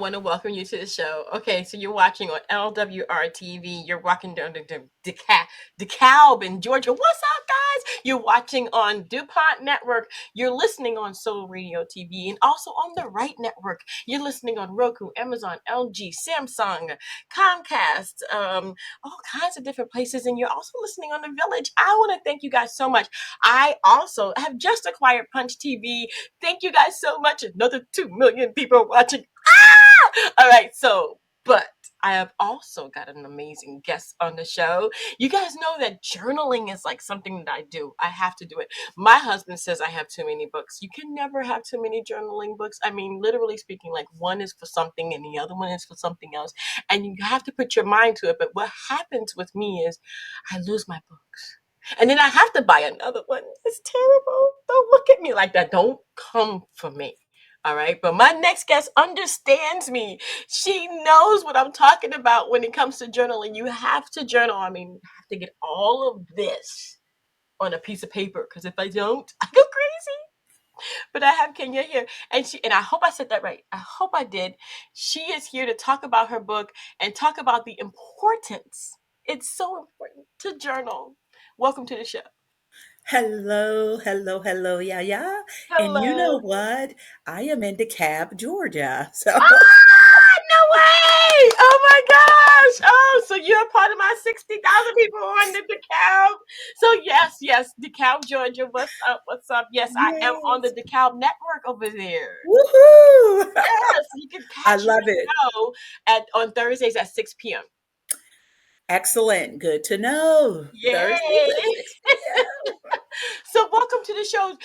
want to welcome you to the show. Okay, so you're watching on LWR TV. You're walking down to DeKalb in Georgia. What's up, guys? You're watching on Dupont Network. You're listening on Soul Radio TV and also on the Right Network. You're listening on Roku, Amazon, LG, Samsung, Comcast, all kinds of different places. And you're also listening on The Village. I want to thank you guys so much. I also have just acquired Punch TV. Thank you guys so much. Another 2 million people watching. All right, but I have also got an amazing guest on the show. You guys know that journaling is like something that I do. I have to do it. My husband says I have too many books. You can never have too many journaling books. I mean, literally speaking, like one is for something and the other one is for something else. And you have to put your mind to it. But what happens with me is I lose my books. And then I have to buy another one. It's terrible. Don't look at me like that. Don't come for me. All right. But my next guest understands me. She knows what I'm talking about when it comes to journaling. You have to journal. I mean, you have to get all of this on a piece of paper because if I don't, I go crazy. But I have Kenya here, and I hope I said that right. I hope I did. She is here to talk about her book and talk about the importance. It's so important to journal. Welcome to the show. Hello, hello, hello, Yaya. And you know Hello. what? I am in DeKalb, Georgia. So, No way! Oh my gosh! Oh, so you're part of my 60,000 people on the DeKalb. So yes, DeKalb, Georgia. What's up? What's up? Yes, I am on the yes. DeKalb network over there. Woohoo! Yes, you can I catch love my it. show at on Thursdays at 6 p.m. Excellent. Good to know. Thursdays Yay! at 6 p.m. So welcome to the show.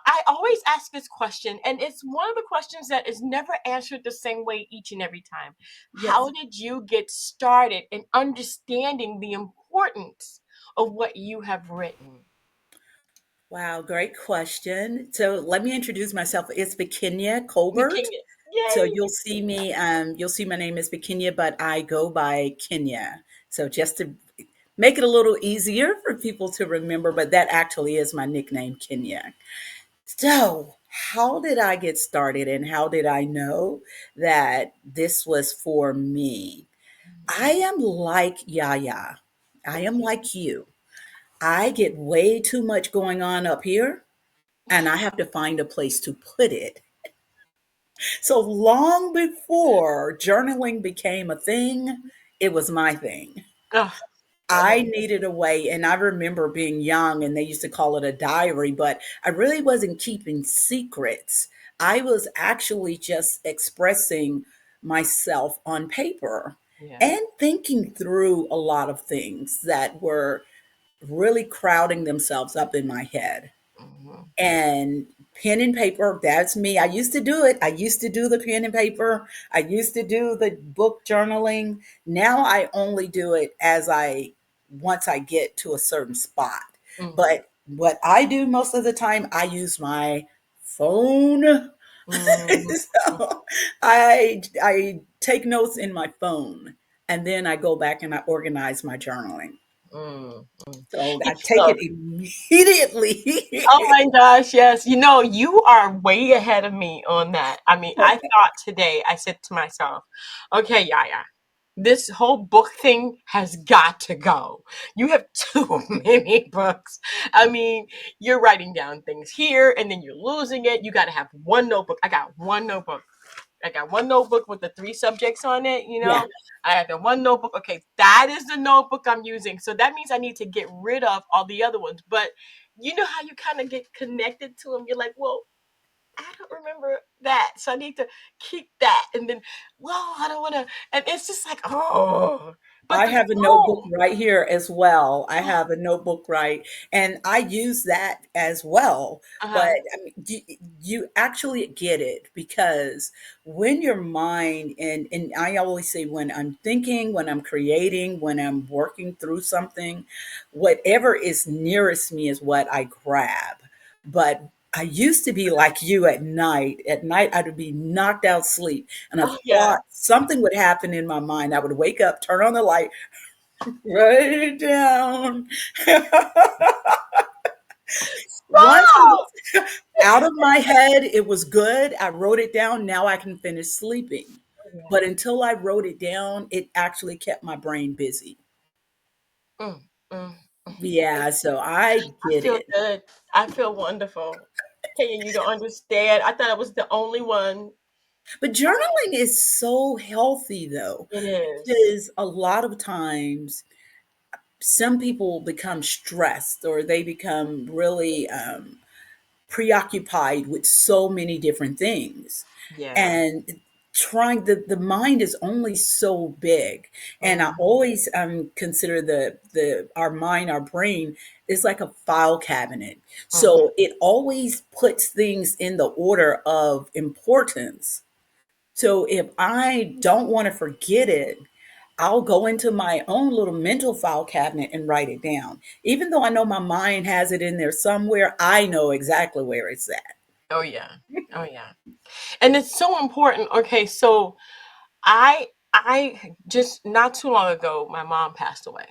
I always ask this question, and it's one of the questions that is never answered the same way each and every time. How Yes. did you get started in understanding the importance of what you have written? Wow, great question. So let me introduce myself. It's Kenya Colbert. Kenya. So Yay! you'll see my name is Kenya, but I go by Kenya. So just to make it a little easier for people to remember, but that actually is my nickname, Kenya. So, how did I get started and how did I know that this was for me? I am like Yaya. I am Okay. like you. I get way too much going on up here and I have to find a place to put it. So, long before journaling became a thing, it was my thing. Oh, I needed a way, and I remember being young and they used to call it a diary, but I really wasn't keeping secrets. I was actually just expressing myself on paper yeah. and thinking through a lot of things that were really crowding themselves up in my head. Mhm. And pen and paper, that's me. I used to do it. I used to do the pen and paper. I used to do the book journaling. Now I only do it as I once I get to a certain spot. Mhm. But what I do most of the time, I use my phone. Mhm. So I take notes in my phone and then I go back and I organize my journaling. Mhm. Mhm. So I take So it immediately. oh my gosh, yes. You are way ahead of me on that. I mean, I thought today, I said to myself, okay, Yaya, this whole book thing has got to go. You have too many books. I mean, you're writing down things here and then you're losing it. You got to have one notebook. I got one notebook. I got one notebook with the three subjects on it, you Yeah. know. I have the one notebook. Okay, that is the notebook I'm using. So that means I need to get rid of all the other ones. But you know how you kind of get connected to them. You're like, well, I don't remember that, so I need to keep that. And then, well, I don't want to. And it's just like, oh, but I the have a notebook phone. right here as well. I Oh, have a notebook right, and I use that as well. But uh-huh. I mean, you actually get it because when your mind and I always say when I'm thinking, when I'm creating, when I'm working through something, whatever is nearest me is what I grab. But I used to be like you at night. At night, I'd be knocked out sleep, and a Oh yeah. thought, something would happen in my mind. I would wake up, turn on the light, write it down. Once it Stop. was out of my head, it was good. I wrote it down. Now I can finish sleeping. But Yeah. until I wrote it down, it actually kept my brain busy. Mm, mm, mm. Yeah, so I I get feel it. good. I feel wonderful. Kenya, you don't understand. I thought I was the only one. But journaling is so healthy though, It is. because a lot of times some people become stressed or they become really preoccupied with so many different things. Yeah. And trying the mind is only so big. And I Mm-hmm. always consider the our mind, our brain is like a file cabinet. Mm-hmm. So it always puts things in the order of importance. So if I don't want to forget it, I'll go into my own little mental file cabinet and write it down. Even though I know my mind has it in there somewhere, I know exactly where it's at. Oh yeah. Oh yeah. And it's so important. Okay, so I just not too long ago, my mom passed away.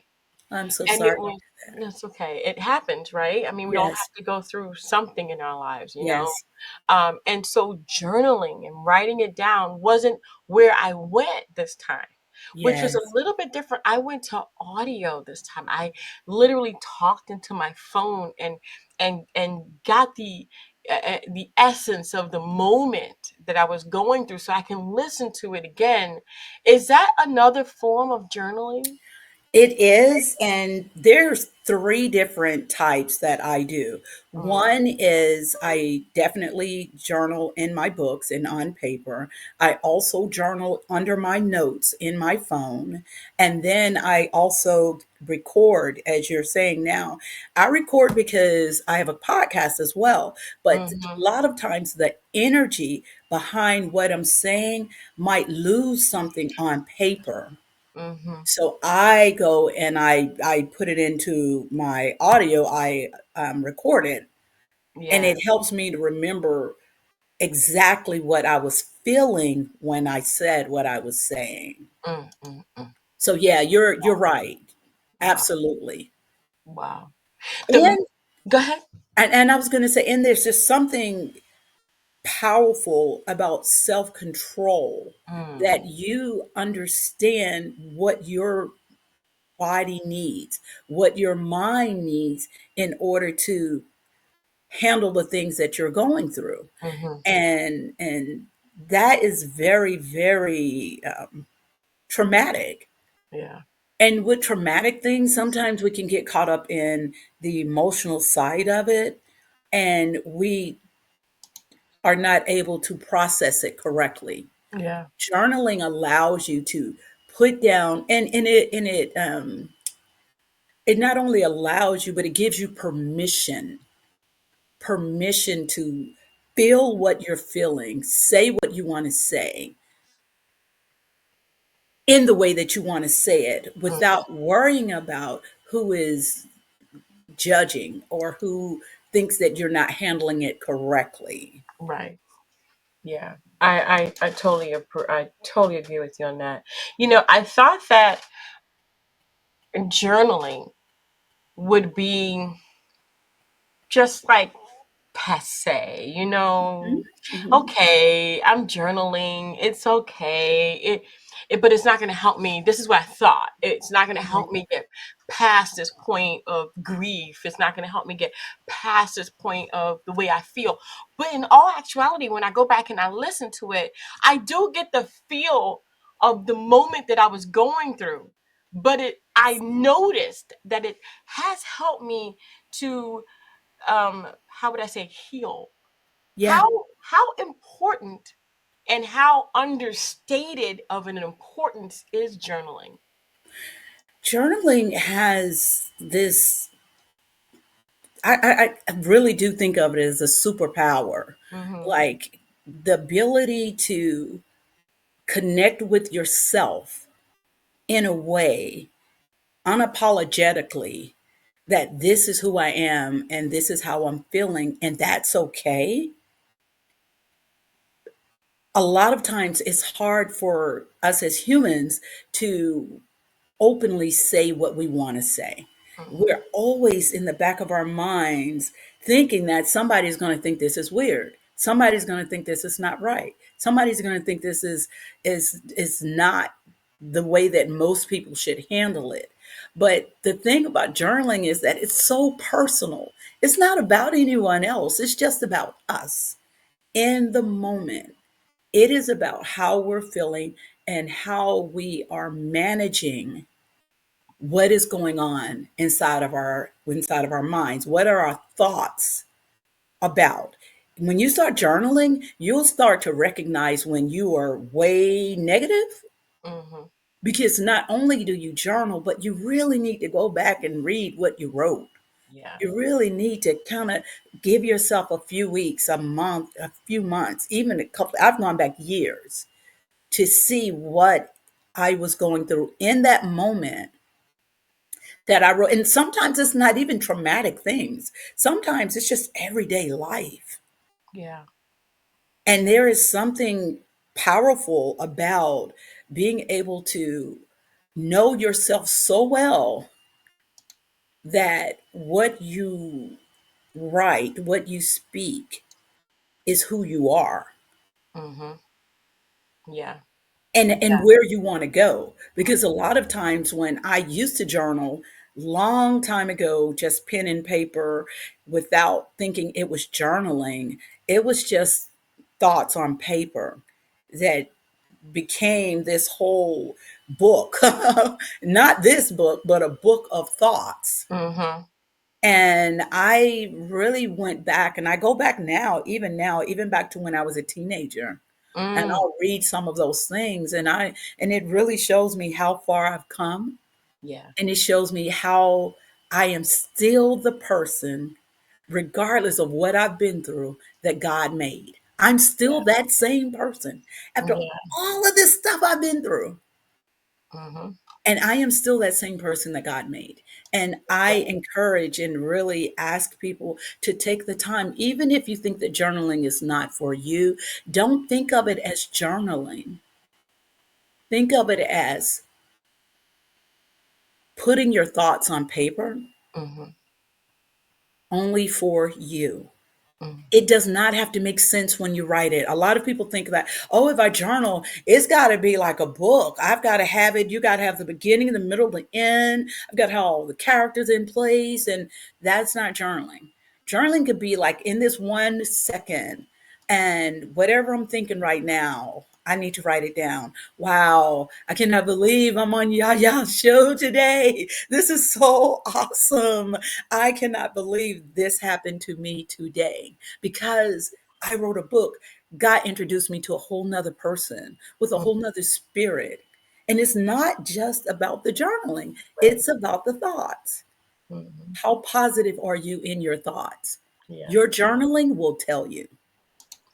I'm so And it sorry. was that's okay. It happened, right? I mean, we all Yes, have to go through something in our lives, you know? yes, And so journaling and writing it down wasn't where I went this time, which was a yes. little bit different. I went to audio this time. I literally talked into my phone and got the essence of the moment that I was going through so I can listen to it again. Is that another form of journaling? It is, and there's three different types that I do. Mm, One is I definitely journal in my books and on paper. I also journal under my notes in my phone. And then I also record, as you're saying now. I record because I have a podcast as well. But a mhm, lot of times the energy behind what I'm saying might lose something on paper. mhm. So I go and I put it into my audio. I record it, and Yeah. it helps me to remember exactly what I was feeling when I said what I was saying. Mm, mm, mm. So yeah, you're right, Wow. absolutely. Wow. The And Go ahead. and I was going to say, and there's just something powerful about self control, Mm, that you understand what your body needs, what your mind needs in order to handle the things that you're going through. mhm. And that is very, very traumatic. Yeah. And with traumatic things, sometimes we can get caught up in the emotional side of it, and we are not able to process it correctly. Yeah. Journaling allows you to put down, it not only allows you, but it gives you permission to feel what you're feeling, say what you want to say in the way that you want to say it Mhm. without worrying about who is judging or who thinks that you're not handling it correctly. Right. Yeah. I totally I totally agree with you on that. You know, I thought that journaling would be just like passe, you know. Mhm. Okay, I'm journaling. It's okay. But it's not going to help me. This is what I thought. It's not going to Right. help me get past this point of grief. It's not going to help me get past this point of the way I feel. But in all actuality, when I go back and I listen to it, I do get the feel of the moment that I was going through. But I noticed that it has helped me to how would I say heal? Yeah. How important and how understated of an importance is journaling? Journaling has this, I really do think of it as a superpower. Mhm. Like the ability to connect with yourself in a way, unapologetically, that this is who I am and this is how I'm feeling, and that's okay. A lot of times it's hard for us as humans to openly say what we want to say. Mhm. We're always in the back of our minds thinking that somebody's going to think this is weird. Somebody's going to think this is not right. Somebody's going to think this is not the way that most people should handle it. But the thing about journaling is that it's so personal. It's not about anyone else. It's just about us in the moment. It is about how we're feeling and how we are managing what is going on inside of our minds. What are our thoughts about? When you start journaling, you'll start to recognize when you are way negative, Mhm. because not only do you journal, but you really need to go back and read what you wrote. Yeah. You really need to kind of give yourself a few weeks, a month, a few months, even a couple. I've gone back years to see what I was going through in that moment that I wrote. And sometimes it's not even traumatic things. Sometimes it's just everyday life. Yeah. And there is something powerful about being able to know yourself so well that what you write, what you speak, is who you are, Mhm. Yeah. and where you want to go. Because a lot of times when I used to journal long time ago, just pen and paper, without thinking it was journaling, it was just thoughts on paper that became this whole book. Not this book, but a book of thoughts. Mhm. And I really went back, and I go back now, even back to when I was a teenager. And Mm. I'll read some of those things, and it really shows me how far I've come, Yeah. and it shows me how I am still the person, regardless of what I've been through, that God made. I'm still Yeah. that same person after Yeah. all of this stuff I've been through. Mhm. And I am still that same person that God made. And I Yeah. encourage and really ask people to take the time, even if you think that journaling is not for you, don't think of it as journaling. Think of it as putting your thoughts on paper Mhm. only for you. Mhm. It does not have to make sense when you write it. A lot of people think that, oh, if I journal, it's got to be like a book. I've got to have it. You got to have the beginning, the middle, the end. I've got to have all the characters in place. And that's not journaling. Journaling could be like in this 1 second. And whatever I'm thinking right now, I need to write it down. Wow, I cannot believe I'm on Yaya's show today. This is so awesome. I cannot believe this happened to me today, because I wrote a book. God introduced me to a whole nother person with a Mhm. whole nother spirit. And it's not just about the journaling, Right. it's about the thoughts. Mhm. How positive are you in your thoughts? Yeah. Your journaling will tell you.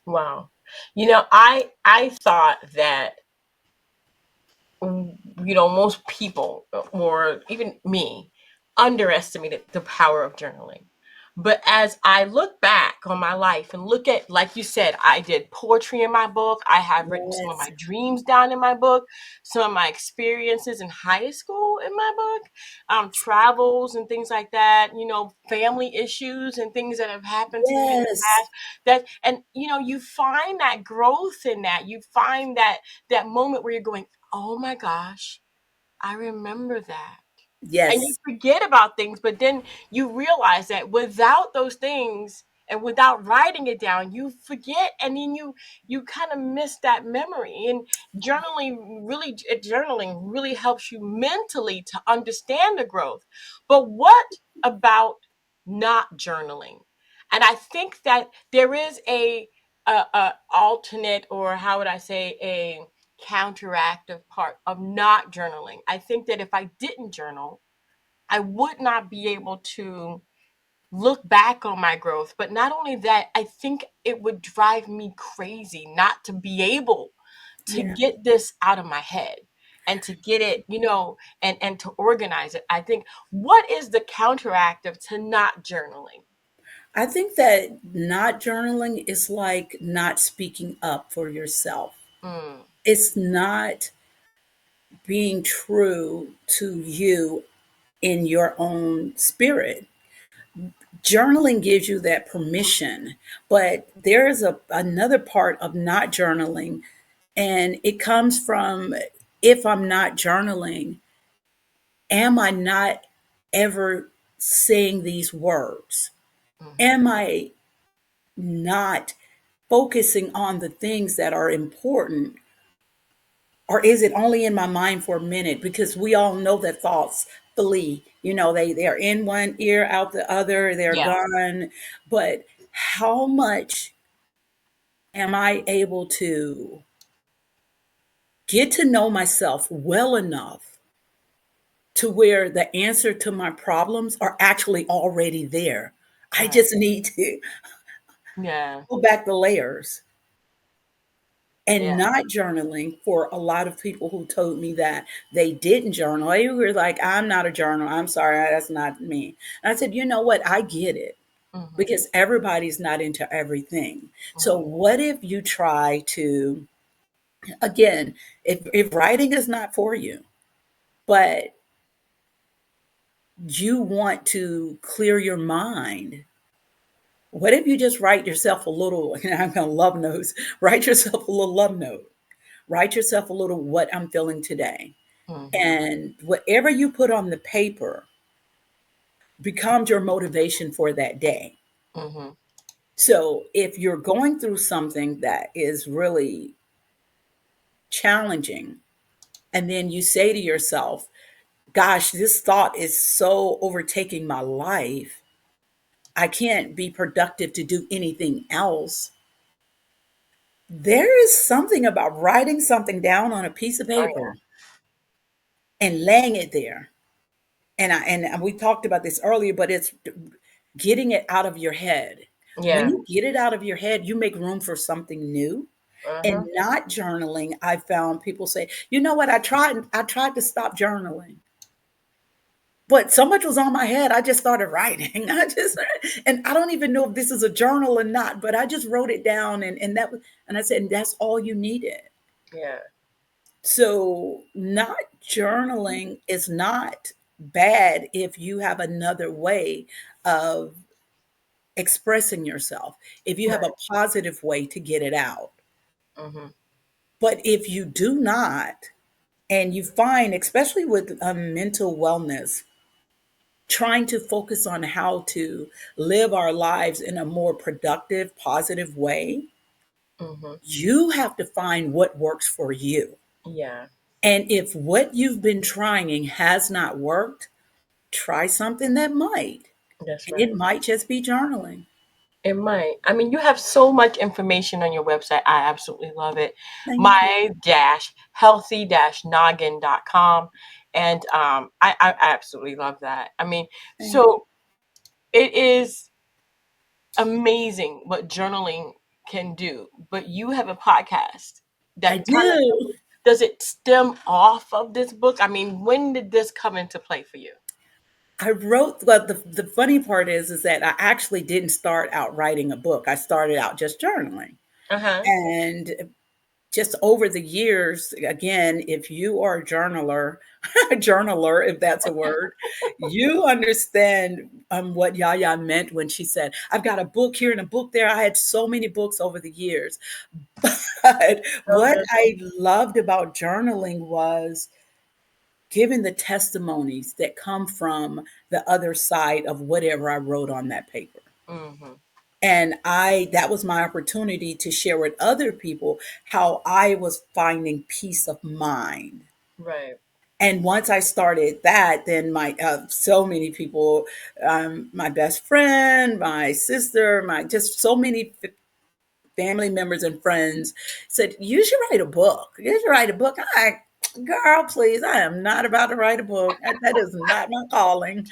Wow. I thought that most people, or even me, underestimated the power of journaling. But as I look back on my life and look at, like you said, I did poetry in my book. I have written some of Yes. my dreams down in my book, some of my experiences in high school in my book, travels and things like that, family issues and things that have happened to me in the Yes. past. You find that growth in that. You find that moment where you're going, oh my gosh, I remember that. And you Yes. forget about things, but then you realize that without those things and without writing it down, you forget, and then you kind of miss that memory. And journaling really helps you mentally to understand the growth. But what about not journaling? And I think that there is a alternate, or how would I say, a counteractive part of not journaling. I think that if I didn't journal, I would not be able to look back on my growth. But not only that, I think it would drive me crazy not to be able to Yeah. get this out of my head and to get it, and to organize it. I think, what is the counteractive to not journaling? I think that not journaling is like not speaking up for yourself. Mm, It's not being true to you in your own spirit. Journaling gives you that permission, but there's another part of not journaling, and it comes from, if I'm not journaling, am I not ever saying these words? Mm-hmm. Am I not focusing on the things that are important? Or is it only in my mind for a minute? Because we all know that thoughts flee. They're in one ear, out the other, they're Yeah. gone. But how much am I able to get to know myself well enough to where the answer to my problems are actually already there? I Right. just need to Yeah. pull back the layers. And Yeah. not journaling, for a lot of people who told me that they didn't journal, they were like, I'm not a journal. I'm sorry, that's not me. And I said, you know what? I get it, Mm-hmm. because everybody's not into everything. So, Mm-hmm. what if you try to, again, if writing is not for you, but you want to clear your mind, what if you just write yourself a little, I'm going to love notes, write yourself a little love note, write yourself a little what I'm feeling today. Mm-hmm. And whatever you put on the paper becomes your motivation for that day. Mm-hmm. So if you're going through something that is really challenging, and then you say to yourself, gosh, this thought is so overtaking my life, I can't be productive to do anything else. There is something about writing something down on a piece of Oh paper and laying it there. And we talked about this earlier, but it's getting it out of your head. When yeah. you get it out of your head, you make room for something new. Yeah. And Uh-huh. not journaling, I found people say, you know what, I tried to stop journaling. But so much was on my head, I just started writing. And I don't even know if this is a journal or not, but I just wrote it down, and I said, and that's all you needed. Yeah. So not journaling is not bad if you have another way of expressing yourself, if you have a Right. positive way to get it out. Mm-hmm. But if you do not, and you find, especially with mental wellness, trying to focus on how to live our lives in a more productive, positive way, Mm-hmm. you have to find what works for you. Yeah. And if what you've been trying has not worked, try something that might. That's And right. it might just be journaling. It might. I mean, you have so much information on your website. I absolutely love it. Thank you. My dash healthy dash noggin.com. And I absolutely love that. I mean, Thank you. so it is amazing what journaling can do. But you have a podcast I that kind of, do. does it stem off of this book? I mean, when did this come into play for you? I wrote, well, the funny part is that I actually didn't start out writing a book. I started out just journaling. Uh-huh. And just over the years, again, if you are a journaler, a journaler, if that's a word, you understand what Yaya meant when she said, I've got a book here and a book there. I had so many books over the years. But what Uh-huh. I loved about journaling was giving the testimonies that come from the other side of whatever I wrote on that paper. Mm-hmm. And that was my opportunity to share with other people how I was finding peace of mind. Right. And once I started that, then my so many people, my best friend, my sister, my just so many family members and friends said, "You should write a book. You should write a book." I, girl, please, I am not about to write a book. That is not my calling.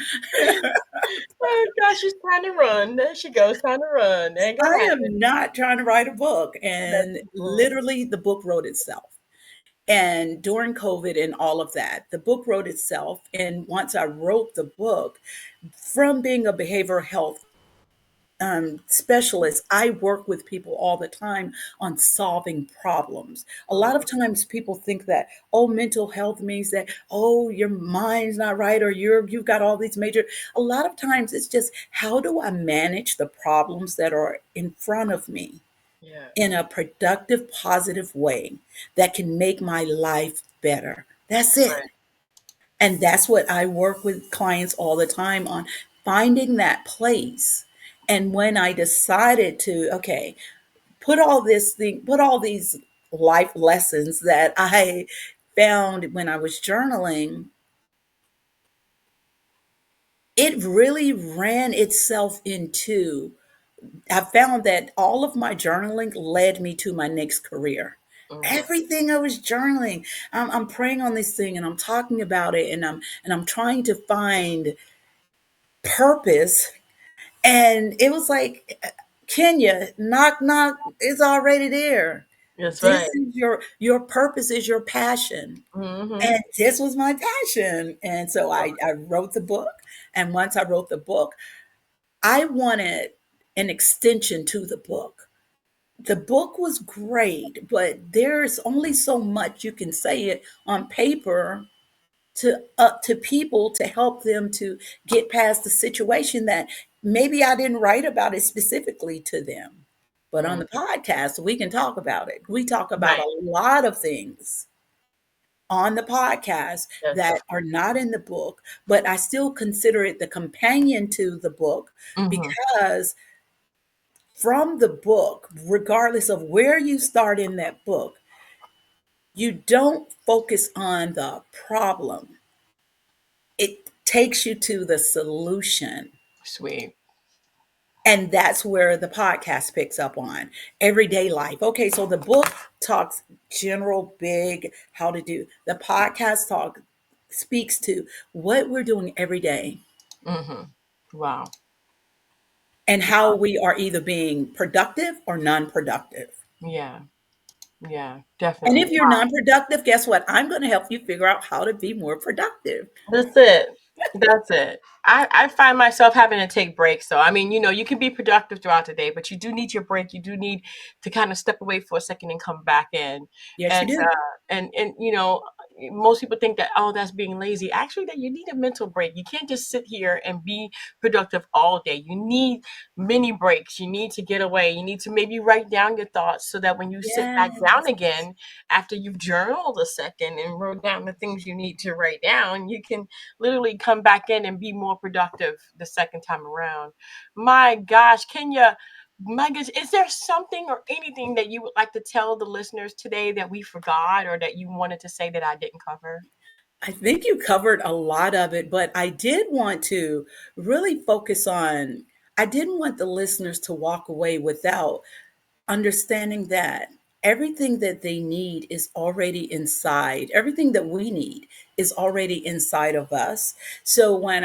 Oh gosh, she's trying to run. There she goes, trying to run. Ain't I gonna happen. am not trying to write a book. That's And mm, literally, the book wrote itself. And during COVID and all of that, the book wrote itself. And once I wrote the book, from being a behavioral health specialist, I work with people all the time on solving problems. A lot of times people think that, oh, mental health means that, oh, your mind's not right, or you've got all these major. A lot of times it's just, how do I manage the problems that are in front of me Yeah. in a productive, positive way that can make my life better? That's it. Right. And that's what I work with clients all the time on, finding that place. And when I decided to, okay, put all these life lessons that I found when I was journaling, it really ran itself into, I found that all of my journaling led me to my next career. Mm-hmm. Everything I was journaling, I'm praying on this thing and I'm talking about it, and I'm trying to find purpose. And it was like, Kenya, knock knock, it's already there. That's This right. is your purpose, is your passion. Mm-hmm. And this was my passion. And so I wrote the book. And once I wrote the book, I wanted an extension to the book. The book was great, but there's only so much you can say it on paper to people, to help them to get past the situation that maybe I didn't write about it specifically to them. But on Mm. the podcast, we can talk about it. We talk about Right. a lot of things on the podcast That's so. that are not in the book, but I still consider it the companion to the book, Mm-hmm. because from the book, regardless of where you start in that book, you don't focus on the problem. It takes you to the solution. Sweet. And that's where the podcast picks up on everyday life. Okay, so the book talks general, big, how to do. The podcast talk speaks to what we're doing every day Mm-hmm. Wow. and how we are either being productive or non-productive. Yeah. Yeah. And Definitely. if you're non-productive, guess what? I'm going to help you figure out how to be more productive. That's it. That's it. I find myself having to take breaks. So, I mean, you can be productive throughout the day, but you do need your break. You do need to kind of step away for a second and come back in. Yes, And, you do. most people think that, oh, that's being lazy. Actually, that you need a mental break. You can't just sit here and be productive all day. You need mini breaks. You need to get away. You need to maybe write down your thoughts so that when you sit back down Yes. again, after you've journaled a second and wrote down the things you need to write down, you can literally come back in and be more productive the second time around. My gosh, Kenya, my goodness, is there something or anything that you would like to tell the listeners today that we forgot or that you wanted to say that I didn't cover? I think you covered a lot of it, but I did want to really focus on, I didn't want the listeners to walk away without understanding that everything that they need is already inside. Everything that we need is already inside of us. So when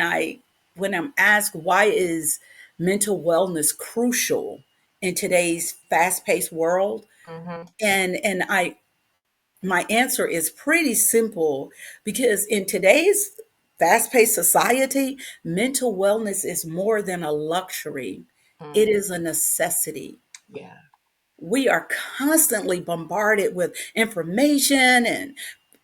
I'm asked, why is mental wellness crucial in today's fast-paced world? Mm-hmm. And I my answer is pretty simple, because in today's fast-paced society, mental wellness is more than a luxury. It Mm. is a necessity. Yeah. We are constantly bombarded with information and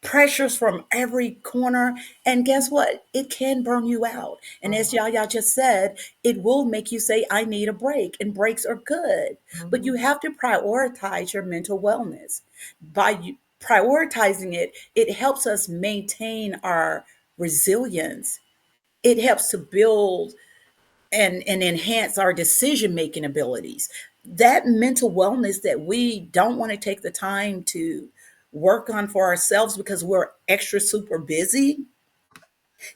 pressures from every corner. And guess what? It can burn you out. And as Mm-hmm. Yaya just said, it will make you say, I need a break. And breaks are good. But Mm-hmm. you have to prioritize your mental wellness. Prioritizing it, it helps us maintain our resilience. It helps to build and enhance our decision making abilities. That mental wellness that we don't want to take the time to work on for ourselves because we're extra super busy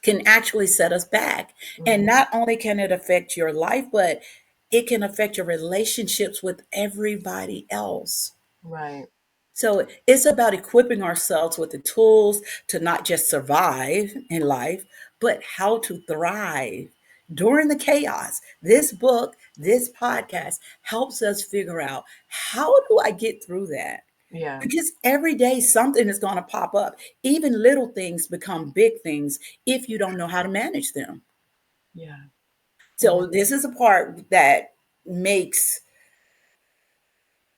can actually set us back. And Mm-hmm. not only can it affect your life, but it can affect your relationships with everybody else. Right. So it's about equipping ourselves with the tools to not just survive in life, but how to thrive during the chaos. This book, this podcast helps us figure out, how do I get through that? Yeah. Because every day something is going to pop up. Even little things become big things if you don't know how to manage them. Yeah. Yeah. So this is a part that makes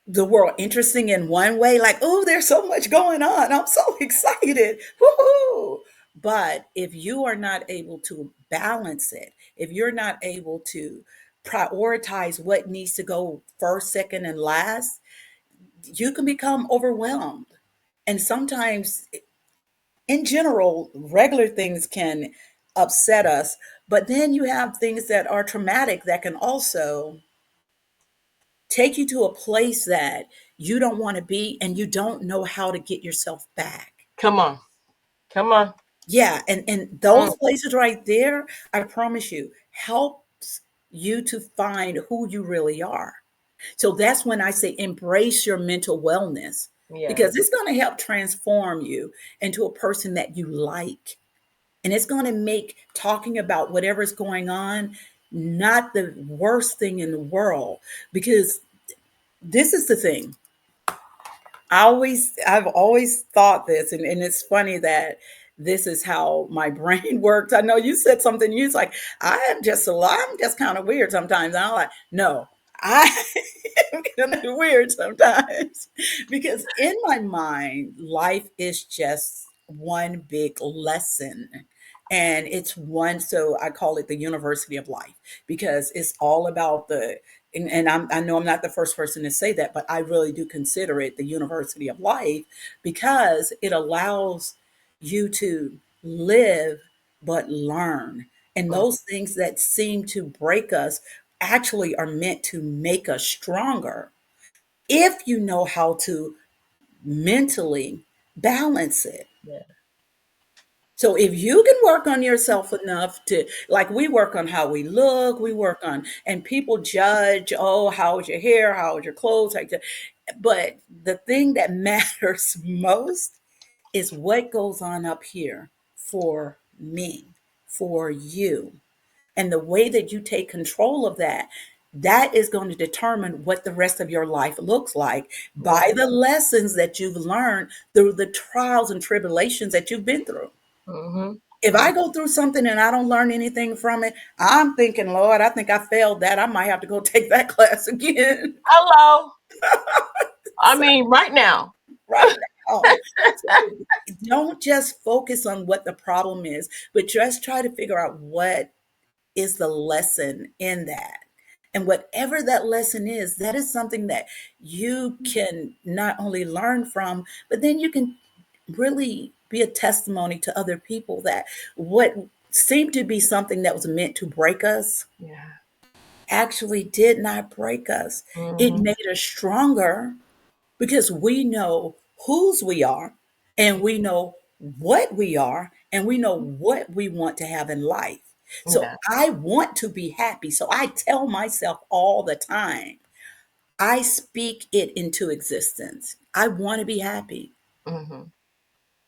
the world interesting in one way, like, oh, there's so much going on. I'm so excited. Woohoo. But if you are not able to balance it, if you're not able to prioritize what needs to go first, second, and last, you can become overwhelmed. And sometimes, in general, regular things can upset us, but then you have things that are traumatic that can also take you to a place that you don't want to be and you don't know how to get yourself back. Come on. Come on. Yeah, and Mm, those places right there, I promise you, helps you to find who you really are. So that's when I say embrace your mental wellness, yeah. because it's going to help transform you into a person that you like. And it's going to make talking about whatever's going on not the worst thing in the world, because this is the thing. I've always thought this, and it's funny that this is how my brain works. I know you said something, you was like, I'm just kind of weird sometimes. And I'm like, no, I am kind of weird sometimes. Because in my mind, life is just one big lesson. And it's one, so I call it the university of life, because it's all about I know I'm not the first person to say that, but I really do consider it the university of life, because it allows you to live but learn. And Mm, those things that seem to break us actually are meant to make us stronger if you know how to mentally balance it. yeah. So if you can work on yourself enough to, like, we work on how we look, we work on, and people judge, oh, how is your hair, how is your clothes, but the thing that matters most is what goes on up here for me, for you. And the way that you take control of that, that is going to determine what the rest of your life looks like Yeah. by the lessons that you've learned through the trials and tribulations that you've been through. Mm-hmm. If Mm. I go through something and I don't learn anything from it, I'm thinking, Lord, I think I failed that. I might have to go take that class again. Hello. I So, mean, right now. right now. So don't just focus on what the problem is, but just try to figure out what is the lesson in that. And whatever that lesson is, that is something that you can not only learn from, but then you can really be a testimony to other people that what seemed to be something that was meant to break us Yeah. actually did not break us. It Mm-hmm. made us stronger, because we know whose we are, and we know what we are, and we know what we want to have in life. So Yeah. I want to be happy. So I tell myself all the time, I speak it into existence. I want to be happy. Mm-hmm.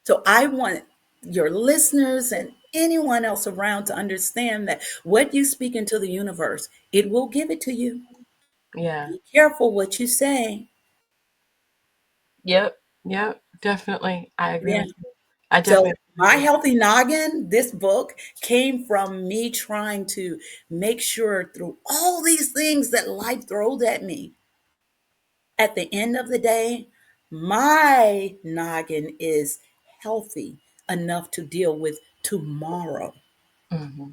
So I want your listeners and anyone else around to understand that what you speak into the universe, it will give it to you. Yeah. Be careful what you say. Yep. Yep. Definitely. I agree Yeah. with you. I So definitely agree my with healthy noggin, this book came from me trying to make sure through all these things that life throws at me, at the end of the day, my noggin is healthy enough to deal with tomorrow. you. Mm-hmm.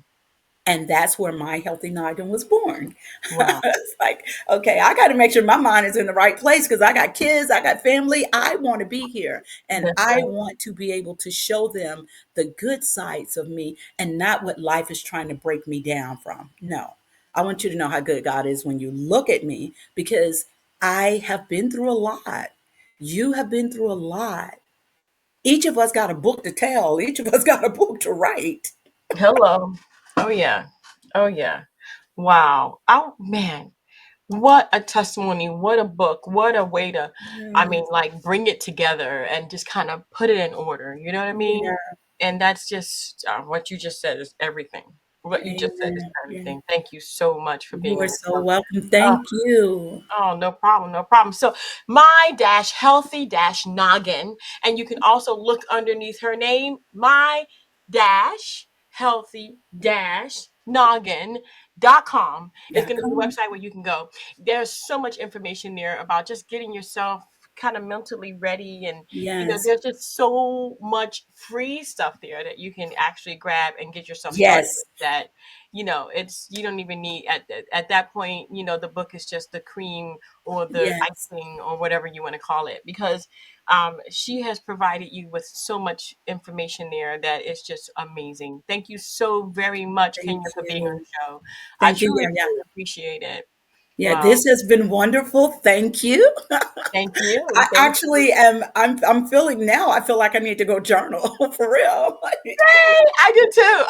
And that's where my healthy noggin was born. Wow. It's like, okay, I got to make sure my mind is in the right place, because I got kids, I got family. I want to be here. And That's I right. want to be able to show them the good sides of me and not what life is trying to break me down from. No, I want you to know how good God is when you look at me, because I have been through a lot. You have been through a lot. Each of us got a book to tell, each of us got a book to write. Hello. Oh yeah. Oh yeah. Wow. Oh man. What a testimony. What a book. What a way to, I mean, Yes. like bring it together and just kind of put it in order. You know what I mean? Yeah. And that's just what you just said is everything. What you just said is Amen. Yeah. everything. Thank you so much for You being are in. so welcome. Thank you. Oh, no problem, no problem. So my dash healthy dash noggin, and you can also look underneath her name, my dash healthy dash noggin com is going to be the .com. website where you can go. There's so much information there about just getting yourself kind of mentally ready, and Yes. there's just so much free stuff there that you can actually grab and get yourself started Yes. with. That it's you don't even need at that point. The book is just the cream or the Yes. icing or whatever you want to call it, because she has provided you with so much information there that is just amazing. Thank you so very much, Thank Kenya, for being on you. the show. I Thank you. truly, Yeah. Yeah. truly appreciate it. Yeah. Wow. This has been wonderful. Thank you. Thank you. I Thank you. actually am. I'm feeling now. I feel like I need to go journal for real. I need to go. Yay! I do too.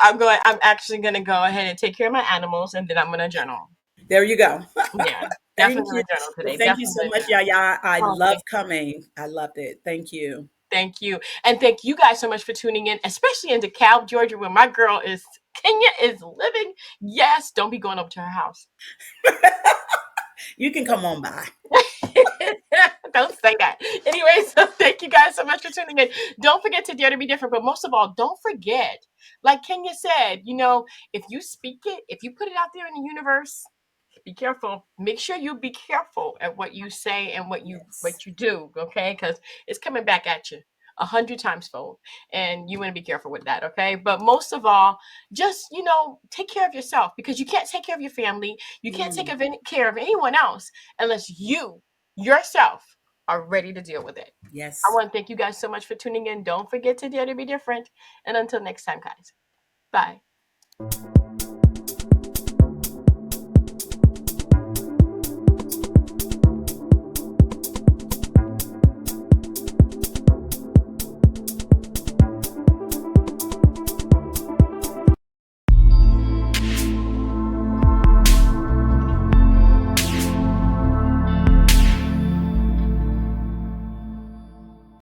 I'm actually gonna go ahead and take care of my animals, and then I'm gonna journal. There you go. Yeah, Thank definitely you. gonna journal Well, today. thank you Definitely so gonna much, journal. Yaya. I Oh, love thank you. coming. I loved it. Thank you. Thank you. And thank you guys so much for tuning in, especially in DeKalb, Georgia, where my girl is Kenya is living. Yes, don't be going over to her house. You can come on by. Don't say that. Anyway, so thank you guys so much for tuning in. Don't forget to dare to be different, but most of all, don't forget, like Kenya said, if you speak it, if you put it out there in the universe, be careful. Make sure you be careful at what you say and what you Yes. what you do, okay? Because it's coming back at you 100 times fold, and you want to be careful with that, okay? But most of all, just take care of yourself, because you can't take care of your family, you can't take Mm, care of anyone else unless you yourself are ready to deal with it. I yes. want to thank you guys so much for tuning in. Don't forget to dare to be different, and until next time, guys. Bye.